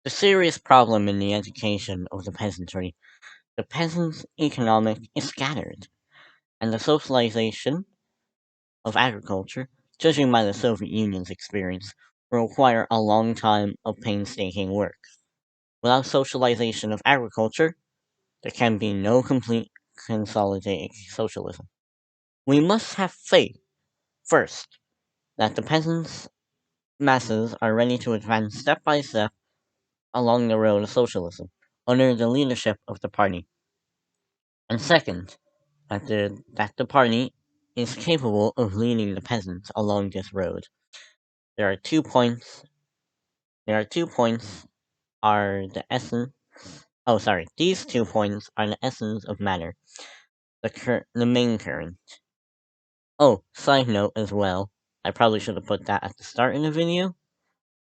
The serious problem in the education of the peasantry. The peasants' economic is scattered, and the socialization of agriculture, judging by the Soviet Union's experience, will require a long time of painstaking work. Without socialization of agriculture, there can be no complete consolidated socialism. We must have faith, first, that the peasants' masses are ready to advance step by step along the road of socialism under the leadership of the party. And second, that the party is capable of leading the peasants along this road. There are 2 points. There are 2 points are the essence. Oh, sorry. These 2 points are the essence of matter, the main current. Oh, side note as well. I probably should have put that at the start in the video,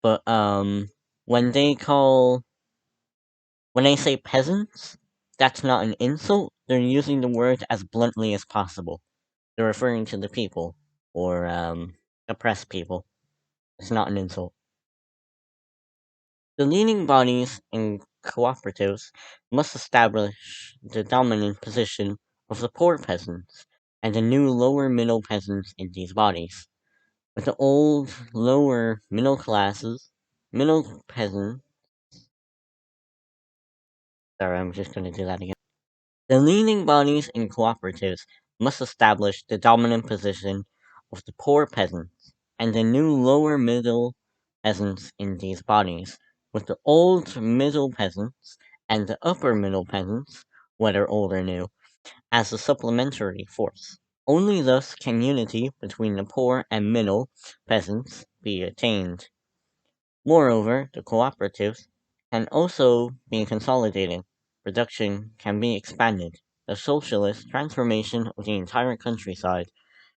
but when they call when they say peasants, that's not an insult. They're using the word as bluntly as possible. They're referring to the people or oppressed people. It's not an insult. The leading bodies and cooperatives must establish the dominant position of the poor peasants and the new lower middle peasants in these bodies. With the old lower middle peasant. Sorry, I'm just going to do that again. The leading bodies and cooperatives must establish the dominant position of the poor peasants and the new lower middle peasants in these bodies, with the old middle peasants and the upper middle peasants, whether old or new, as a supplementary force. Only thus can unity between the poor and middle peasants be attained. Moreover, the cooperatives can also be consolidated, production can be expanded, the socialist transformation of the entire countryside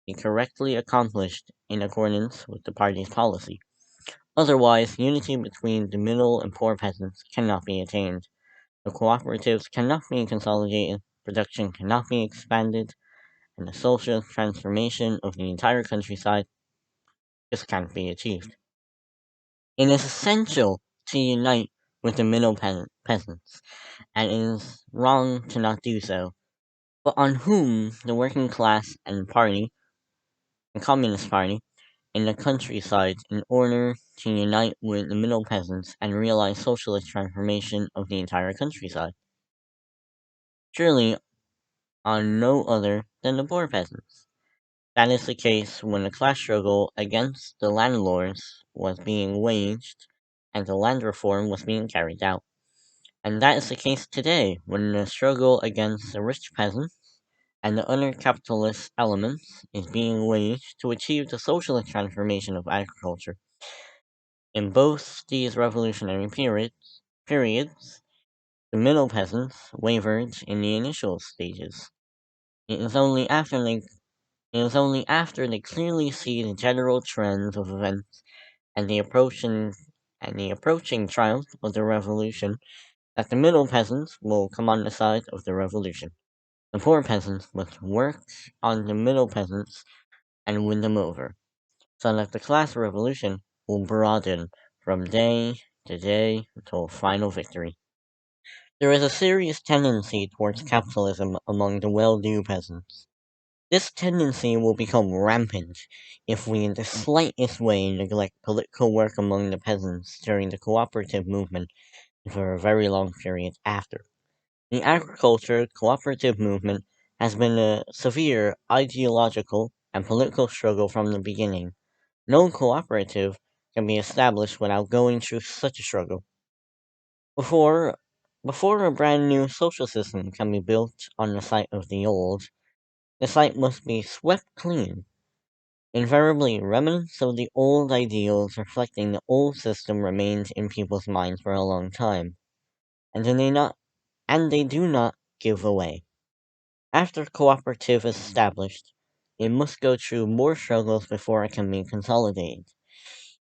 be correctly accomplished in accordance with the party's policy. Otherwise, unity between the middle and poor peasants cannot be attained. The cooperatives cannot be consolidated, production cannot be expanded, and the social transformation of the entire countryside just can't be achieved. It is essential to unite with the middle peasants, and it is wrong to not do so. But on whom the working class and Communist Party, in the countryside in order to unite with the middle peasants and realize socialist transformation of the entire countryside? Surely on no other than the poor peasants. That is the case when the class struggle against the landlords was being waged and the land reform was being carried out. And that is the case today when the struggle against the rich peasants and the other capitalist elements is being waged to achieve the socialist transformation of agriculture. In both these revolutionary periods, the middle peasants wavered in the initial stages. It is only after they it is only after they clearly see the general trends of events and the approaching triumph of the revolution that the middle peasants will come on the side of the revolution. The poor peasants must work on the middle peasants and win them over, so that the class revolution will broaden from day to day until final victory. There is a serious tendency towards capitalism among the well-to-do peasants. This tendency will become rampant if we in the slightest way neglect political work among the peasants during the cooperative movement and for a very long period after. The agriculture cooperative movement has been a severe ideological and political struggle from the beginning. No cooperative can be established without going through such a struggle. Before before a brand new social system can be built on the site of the old, the site must be swept clean. Invariably, remnants of the old ideals reflecting the old system remained in people's minds for a long time, and they do not give away. After cooperative is established, it must go through more struggles before it can be consolidated.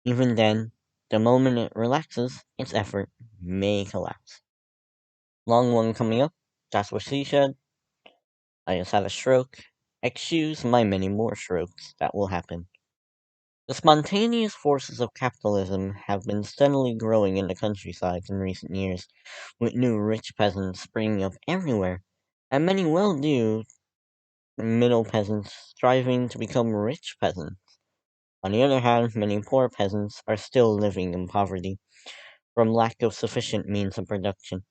Even then, the moment it relaxes, its effort may collapse. Long one coming up, that's what she said. I just had a stroke. Excuse my many more strokes that will happen. The spontaneous forces of capitalism have been steadily growing in the countryside in recent years, with new rich peasants springing up everywhere, and many well-to-do middle peasants striving to become rich peasants. On the other hand, many poor peasants are still living in poverty from lack of sufficient means of production,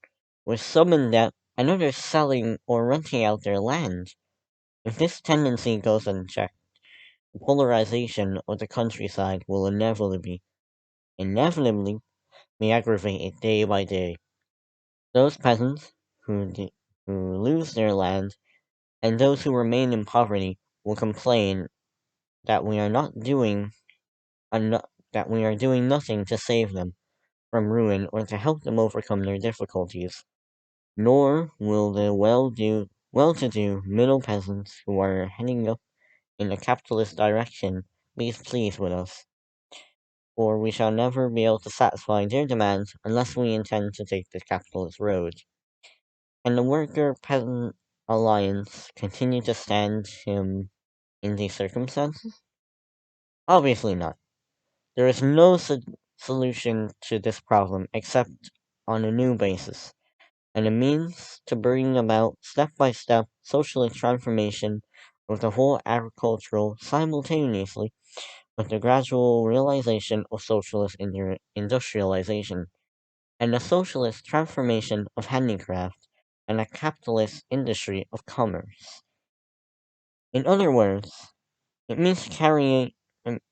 with some in debt and others selling or renting out their land. If this tendency goes unchecked, the polarization of the countryside will inevitably be aggravated day by day. Those peasants who lose their land and those who remain in poverty will complain that we are not doing that we are doing nothing to save them from ruin or to help them overcome their difficulties. Nor will the well-to-do middle peasants who are heading up in a capitalist direction be pleased with us, for we shall never be able to satisfy their demands unless we intend to take the capitalist road. Can the worker-peasant alliance continue to stand him in these circumstances? Obviously not. There is no solution to this problem except on a new basis, and a means to bring about step-by-step socialist transformation of the whole agricultural simultaneously with the gradual realization of socialist industrialization, and the socialist transformation of handicraft, and a capitalist industry of commerce. In other words, it means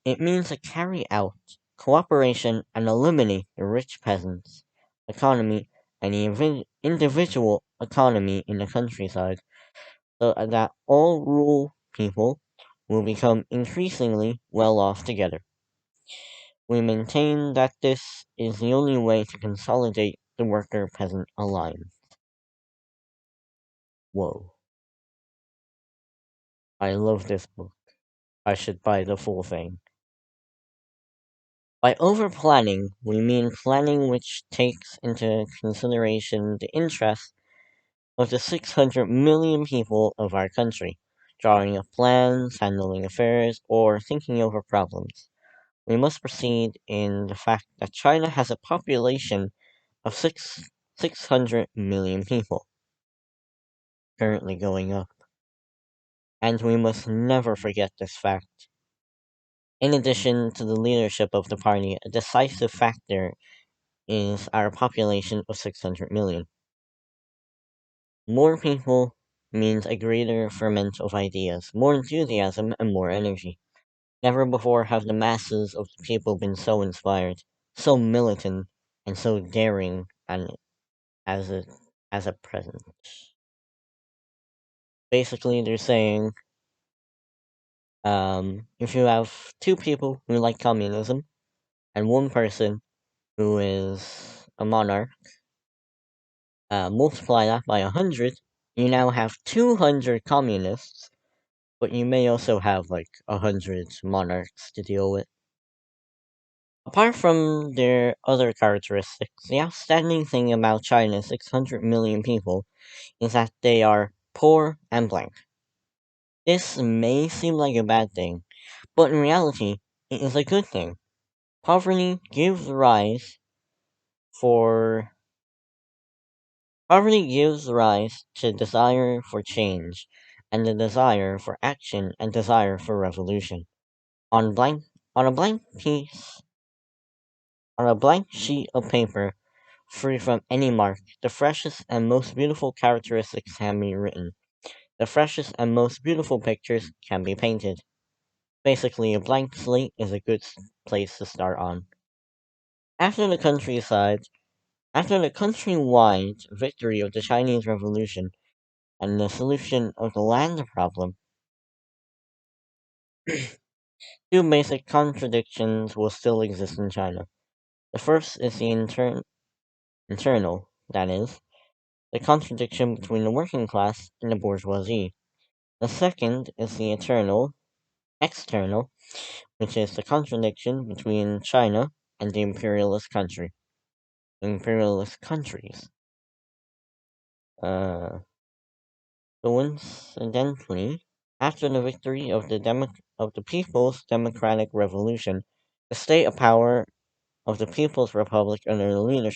it means to carry out cooperation and eliminate the rich peasants economy and the individual economy in the countryside, so that all rural people will become increasingly well off together. We maintain that this is the only way to consolidate the worker peasant alliance. Whoa, I love this book. I should buy the full thing. By over-planning, we mean planning which takes into consideration the interests of the 600 million people of our country, drawing up plans, handling affairs, or thinking over problems. We must proceed in the fact that China has a population of 600 million people, currently going up, and we must never forget this fact. In addition to the leadership of the party, a decisive factor is our population of 600 million. More people means a greater ferment of ideas, more enthusiasm, and more energy. Never before have the masses of the people been so inspired, so militant, and so daring as a, as at present. Basically, they're saying if you have two people who like communism and one person who is a monarch, multiply that by 100, you now have 200 communists, but you may also have like 100 monarchs to deal with. Apart from their other characteristics, the outstanding thing about China's 600 million people is that they are poor and blank. This may seem like a bad thing, but in reality, it is a good thing. Poverty gives rise for Poverty gives rise to desire for change, and the desire for action and desire for revolution. On blank on a blank piece on a blank sheet of paper, free from any mark, the freshest and most beautiful characteristics can be written. The freshest and most beautiful pictures can be painted. Basically, a blank slate is a good place to start on. After the countryside, After the countrywide victory of the Chinese Revolution and the solution of the land problem, two basic contradictions will still exist in China. The first is the internal, that is, the contradiction between the working class and the bourgeoisie. The second is the external, which is the contradiction between China and the imperialist countries. Uh, Coincidentally, after the victory of of the People's Democratic Revolution, the state of power of the People's Republic under the leadership